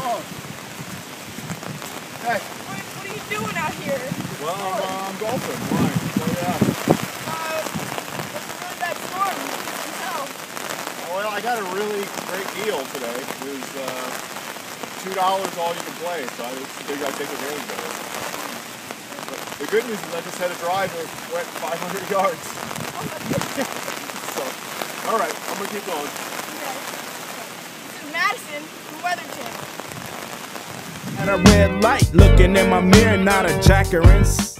going? Hey. What are you doing out here? Well, I'm golfing. Why? What do you have? It's a really bad storm. You can tell. Well, I got a really great deal today. It was $2 all you can play, so I just figured I'd take advantage of it. But the good news is I just had a drive that went 500 yards. Oh, that's good. So, all right, I'm going to keep going. Okay. This is Madison from Weather Channel. And a red light looking in my mirror, not a jackerins.